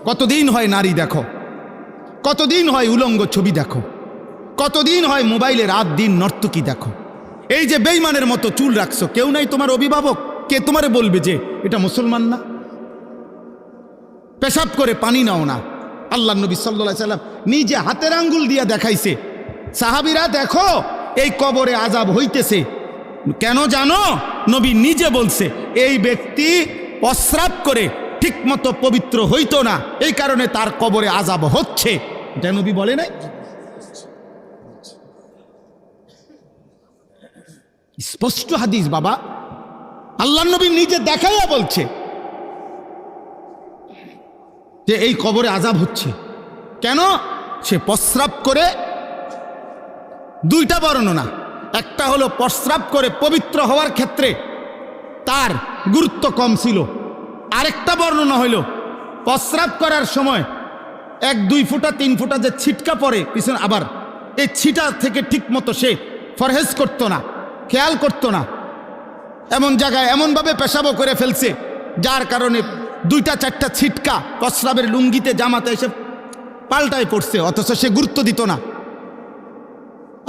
কতদিন হয় নারী দেখো, কতদিন হয় উলঙ্গ ছবি দেখো, কতদিন হয় মোবাইলে রাত দিন নর্তকী দেখো। এই যে বেঈমানের মতো চুল রাখছো, কেউ নাই তোমার অভিভাবক? কে তোমারে বলবে যে এটা মুসলমান না? পেশাব করে পানি নাও না। আল্লাহ নবী সাল্লাল্লাহু আলাইহি সাল্লাম নিজে হাতের আঙ্গুল দিয়া দেখাইছে, সাহাবীরা দেখো এই কবরে আযাব হইতেছে। কেন জানো? নবী নিজে বলছে এই ব্যক্তি প্রস্রাব করে ঠিকমতো পবিত্র হইতো না, এই কারণে তার কবরে আযাব হচ্ছে। এটা নবী বলে নাই? স্পষ্ট হাদিস বাবা, আল্লাহ নবী নিজে দেখাইয়া বলছে যে এই কবরে আযাব হচ্ছে। কেন? সে প্রস্রাব করে, দুইটা বর্ণনা, একটা হলো প্রস্রাব করে পবিত্র হওয়ার ক্ষেত্রে তার গুরুত্ব কম ছিল, আরেকটা বর্ণনা হইল প্রস্রাব করার সময় 1-2 ফোঁটা 3 ফোঁটা যে ছিটকা পড়ে পিছনে, আবার এই ছিটা থেকে ঠিক মতো সে ফরহেজ করতো না, খেয়াল করতো না, এমন জায়গায় এমনভাবে পেশাবও করে ফেলছে যার কারণে 2-4টা ছিটকা প্রস্রাবের লুঙ্গিতে জামাতে এসে পাল্টায় পড়ছে, অথচ সে গুরুত্ব দিত না।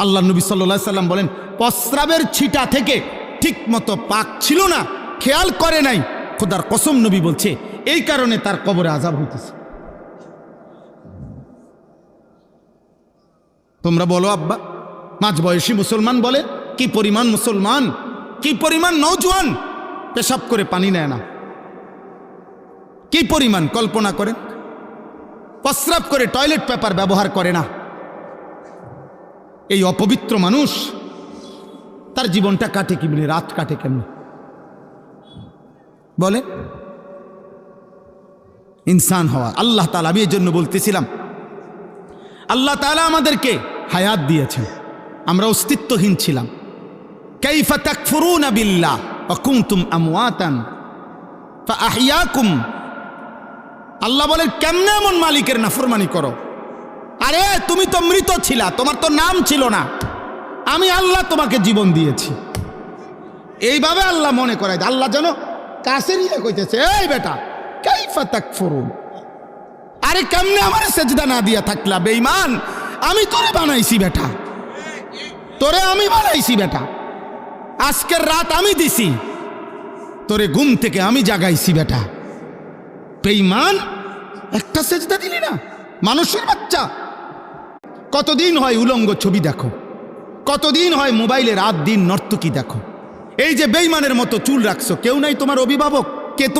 আল্লাহ নবী সাল্লাল্লাহু আলাইহি সাল্লাম বলেন প্রস্রাবের ছিটা থেকে ঠিক মতো পাক ছিল না, খেয়াল করে নাই, খোদার কসম নবী বলছে এই কারণে তার কবরে আযাব হইতেছে। তোমরা বলো আব্বা, মাঝবয়সী মুসলমান বলে কি পরিমাণ মুসলমান, কি পরিমাণ নওজোয়ান পেশাব করে পানি নেয় না, কি পরিমাণ কল্পনা করেন, প্রস্রাব করে টয়লেট পেপার ব্যবহার করে না। এই অপবিত্র মানুষ তার জীবনটা কাটে কেমনে, রাত কাটে কেমনে বলে? ইনসান হওয়া আল্লাহ তাআলা, আমি এই জন্য বলতেছিলাম আল্লাহ তাআলা আমাদেরকে হায়াত দিয়েছেন, আমরা অস্তিত্বহীন ছিলাম। কাইফা তাকফুরুনা বিল্লাহ ওয়া কুনতুম আমওয়াতান ফাআহইয়াকুম। আল্লাহ বলেন কেমনে এমন মালিকের নাফরমানি করো? আরে তুমি তো মৃত ছিলা, তোমার তো নাম ছিল না, আমি আল্লাহ তোমাকে জীবন দিয়েছি। এইভাবে আল্লাহ মনে করায়, আল্লাহ যেন কাছে নিয়ে কইতেছে এই বেটা কাইফা তাকফুরুন, আরে কেমনে আমার সেজদা না দিয়া থাকলা বেঈমান, আমি তোরে বানাইছি বেটা, তোরে আমি বানাইছি বেটা, আজকের রাত আমি দিছি, তোরে ঘুম থেকে আমি জাগাইছি বেটা, বেঈমান একটা সেজদা দিলি না, মানুষের বাচ্চা। কতদিন হয় উলঙ্গ ছবি দেখো, কতদিন হয় মোবাইলে রাত দিন নর্তকী দেখো। এই যে বেঈমানের মতো চুল রাখছো, কেউ নাই তোমার অভিভাবক?